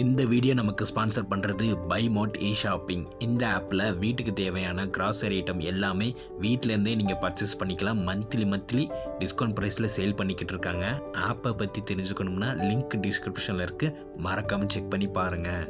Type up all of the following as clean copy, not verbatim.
இந்த வீடியோ நமக்கு ஸ்பான்சர் பண்ணுறது பை மோட் ஷாப்பிங். இந்த ஆப்பில் வீட்டுக்கு தேவையான கிராசரி ஐட்டம் எல்லாமே வீட்டிலேருந்தே நீங்கள் பர்ச்சேஸ் பண்ணிக்கலாம். மந்த்லி டிஸ்கவுண்ட் ப்ரைஸில் சேல் பண்ணிக்கிட்டு இருக்காங்க. ஆப்பை பற்றி தெரிஞ்சுக்கணும்னா லிங்க் டிஸ்கிரிப்ஷனில் இருக்குது, மறக்காமல் செக் பண்ணி பாருங்கள்.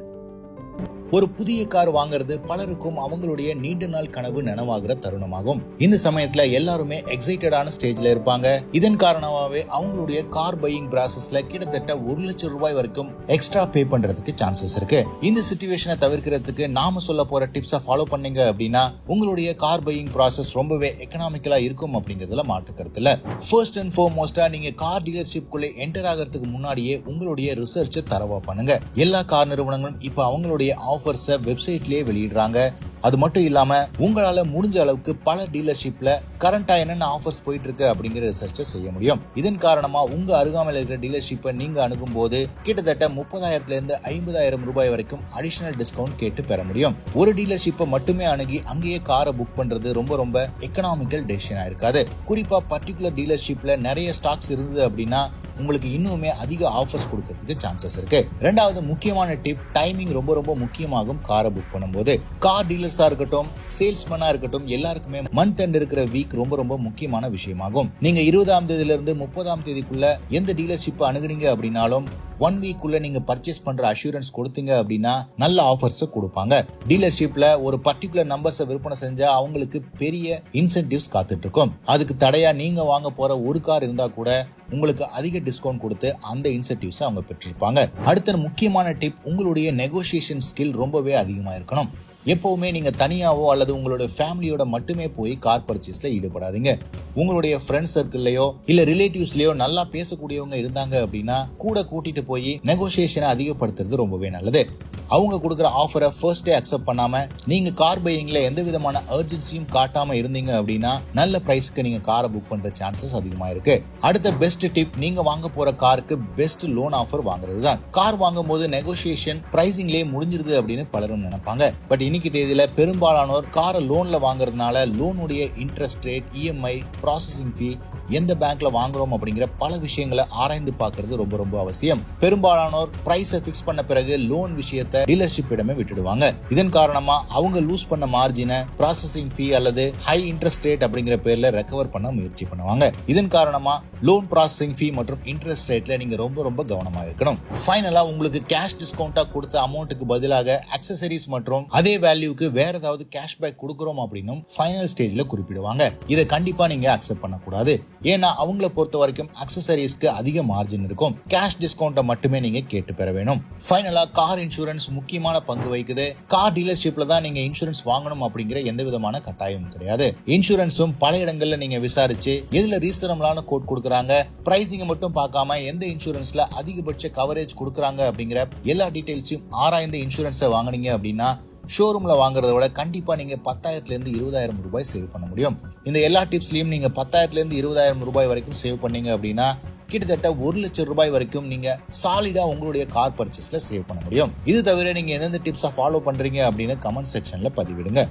ஒரு புதிய கார் வாங்குறது பலருக்கும் அவங்களுடைய நீண்ட நாள் கனவு நனவாகிற தருணமாகும். இந்த சமயத்துல எல்லாருமே எக்ஸைட்டடான ஸ்டேஜ்ல இருப்பாங்க. இதன் காரணமாகவே அவங்களுடைய கார் பையிங் ப்ராசஸ்ல கிட்டத்தட்ட 1 லட்சம் ரூபாய் வரைக்கும் எக்ஸ்ட்ரா பே பண்றதுக்கு சான்சஸ் இருக்கு. இந்த சிச்சுவேஷனை தவிர்க்கிறதுக்கு நாம சொல்ல போற டிப்ஸை ஃபாலோ பண்ணீங்க அப்படின்னா உங்களுடைய கார் பையிங் ப்ராசஸ் ரொம்பவே எக்கனாமிக்கலா இருக்கும் அப்படிங்கிறதுல மாற்று கருத்து இல்ல. ஃபர்ஸ்ட் அண்ட் ஃபார்மோஸ்டா நீங்க கார் டீலர்ஷிப் குள்ள என்டர் ஆகிறதுக்கு முன்னாடியே உங்களுடைய ரிசர்ச்சை தரவா பண்ணுங்க. எல்லா கார் நிறுவனங்களும் இப்ப அவங்களுடைய ஆஃபர்ஸை வெப்சைட்லயே வெளியிடுறாங்க. அது மட்டும் இல்லாம உங்களால முடிஞ்ச அளவுக்கு பல டீலர்ஷிப்ல கரண்டா என்னென்ன ஆஃபர்ஸ் போயிட்டு இருக்கு அப்படிங்கிற ரிசர்ச்சை செய்ய முடியும். இதன் காரணமா உங்க அருகாமையில் இருக்கிற டீலர்ஷிப்பை நீங்க அணுகும் போது கிட்டத்தட்ட 30,000 இருந்து 50,000 ரூபாய் வரைக்கும் அடிஷனல் டிஸ்கவுண்ட் கேட்டு பெற முடியும். ஒரு டீலர்ஷிப்பை மட்டுமே அணுகி அங்கேயே காரை புக் பண்றது ரொம்ப எக்கனாமிக்கல் டெசிஷனா இருக்காது. குறிப்பா பர்டிகுலர் டீலர்ஷிப்ல நிறைய ஸ்டாக்ஸ் இருந்தது அப்படின்னா உங்களுக்கு இன்னுமே அதிக ஆஃபர்ஸ் கொடுக்கறதுக்கு சான்சஸ் இருக்கு. ரெண்டாவது முக்கியமான டிப், டைமிங் ரொம்ப முக்கியமாகும். காரை புக் பண்ணும்போது கார் டீலர்ஸா இருக்கட்டும், சேல்ஸ்மேனா இருக்கட்டும், எல்லாருக்குமே மந்த் எண்ட் இருக்கிற வீக் ரொம்ப முக்கியமான விஷயமாகும். நீங்க 20ஆம் தேதியில இருந்து 30ஆம் தேதிக்குள்ள எந்த டீலர்ஷிப் அணுகுனீங்க அப்படின்னாலும் 1 வீக் உள்ள நீங்க பர்ச்சேஸ் பண்ற அஷூரன்ஸ் கொடுத்தீங்க அப்படின்னா நல்ல ஆஃபர்ஸ் கொடுப்பாங்க. டீலர்ஷிப்ல ஒரு பர்டிகுலர் நம்பர்ஸை விற்பனை செஞ்சா அவங்களுக்கு பெரிய இன்சென்டிவ்ஸ் காத்துட்டு இருக்கும். அதுக்கு தடையா நீங்க வாங்க போற ஒரு கார் இருந்தா கூட உங்களுக்கு அதிக டிஸ்கவுண்ட் கொடுத்து அந்த இன்சென்டிவ்ஸ் அவங்க பெற்றிருப்பாங்க. அடுத்த முக்கியமான டிப், உங்களுடைய நெகோசியேஷன் ஸ்கில் ரொம்பவே அதிகமா இருக்கணும். எப்பவுமே நீங்க தனியாவோ அல்லது உங்களோட ஃபேமிலியோட மட்டுமே போய் கார் பர்ச்சேஸ்ல ஈடுபடாதீங்க. உங்களுடைய ஃப்ரெண்ட்ஸ் சர்க்கிள்லயோ இல்ல ரிலேட்டிவ்ஸ்லயோ நல்லா பேசக்கூடியவங்க இருந்தாங்க அப்படின்னா கூட கூட்டிட்டு போய் நெகோசியேஷனை அதிகப்படுத்துறது ரொம்பவே நல்லது. அவங்க கொடுக்குற ஆஃபரை ஃபர்ஸ்ட் டே அக்செப்ட் பண்ணாம நீங்க கார் பையிங்ல எந்த விதமான அர்ஜென்சியும் காட்டாம இருந்தீங்க அப்படின்னா நல்ல பிரைஸ்க்கு நீங்க காரை புக் பண்ற சான்சஸ் அதிகமா இருக்கு. அடுத்த பெஸ்ட் டிப், நீங்க வாங்க போற காருக்கு பெஸ்ட் லோன் ஆஃபர் வாங்குறது தான். கார் வாங்கும் போது நெகோசியேஷன் பிரைசிங்லயே முடிஞ்சிருது அப்படின்னு பலரும் நினைப்பாங்க. பட் இன்னைக்கு தேதியில பெரும்பாலானோர் காரை லோன்ல வாங்குறதுனால லோனுடைய interest rate, EMI, processing fee, எந்த பேங்க்ல வாங்குறோம் அப்படிங்கிற பல விஷயங்களை ஆராய்ந்து பார்க்கறது ரொம்ப அவசியம். பெரும்பாலானோர் பிரைஸை பிக்ஸ் பண்ண பிறகு லோன் விஷயத்தை டீலர்ஷிப் இடமே விட்டுடுவாங்க. இதன் காரணமா அவங்க லூஸ் பண்ண மார்ஜினை ப்ராசஸிங் ஃபீ அல்லது ஹை இன்ட்ரெஸ்ட் ரேட் அப்படிங்கிற பேர்ல ரெக்கவர் பண்ண முயற்சி பண்ணுவாங்க. இதன் காரணமா லோன் ப்ராசஸிங் ஃபீ மற்றும் இன்ட்ரெஸ்ட் ரேட்ல நீங்க ரொம்ப கவனமா இருக்கணும். ஃபைனலா உங்களுக்கு கேஷ் டிஸ்கவுண்டா கொடுத்த அமௌண்ட்டுக்கு பதிலாக அக்சசரிஸ் மற்றும் அதே வேல்யூக்கு வேற ஏதாவது கேஷ்பேக் கொடுக்குறோம் அப்படின்னு ஃபைனல் ஸ்டேஜ்ல குறிப்பிடுவாங்க. இதை கண்டிப்பா நீங்க அக்செப்ட் பண்ணக்கூடாது. ஏன்னா அவங்கள பொறுத்த வரைக்கும் அக்சசரிஸ்க்கு அதிக மார்ஜின் இருக்கும். கேஷ் டிஸ்கவுண்ட்டை மட்டுமே நீங்க கேட்டு பெற வேணும். ஃபைனலா கார் இன்சூரன்ஸ் முக்கியமான பங்கு வகிக்குது. கார் டீலர்ஷிப்ல தான் நீங்க இன்சூரன்ஸ் வாங்கணும் அப்படிங்கிற எந்த விதமான கட்டாயமும் கிடையாது. இன்சூரன்ஸும் பல இடங்கள்ல நீங்க விசாரிச்சு எதுல ரீசனபிளான கோட் கொடுக்குறாங்க, பிரைசிங் மட்டும் பார்க்காம எந்த இன்சூரன்ஸ்ல அதிகபட்ச கவரேஜ் கொடுக்குறாங்க அப்படிங்கிற எல்லா டீடைல்ஸையும் ஆராய்ந்து இன்சூரன்ஸை வாங்குனீங்க அப்படின்னா ஷோரூம்ல வாங்குறத விட கண்டிப்பா நீங்க 10,000 இருந்து 20,000 ரூபாய் சேவ் பண்ண முடியும். இந்த எல்லா டிப்ஸ்லயும் நீங்க 10,000 இருந்து 20,000 ரூபாய் வரைக்கும் சேவ் பண்ணீங்க அப்படின்னா கிட்டத்தட்ட 1 லட்சம் ரூபாய் வரைக்கும் நீங்க சாலிடா உங்களுடைய கார் பர்ச்சேஸ்ல சேவ் பண்ண முடியும். இது தவிர நீங்க எந்தெந்த டிப்ஸை ஃபாலோ பண்றீங்க அப்படின்னு கமெண்ட் செக்ஷன்ல பதிவிடுங்க.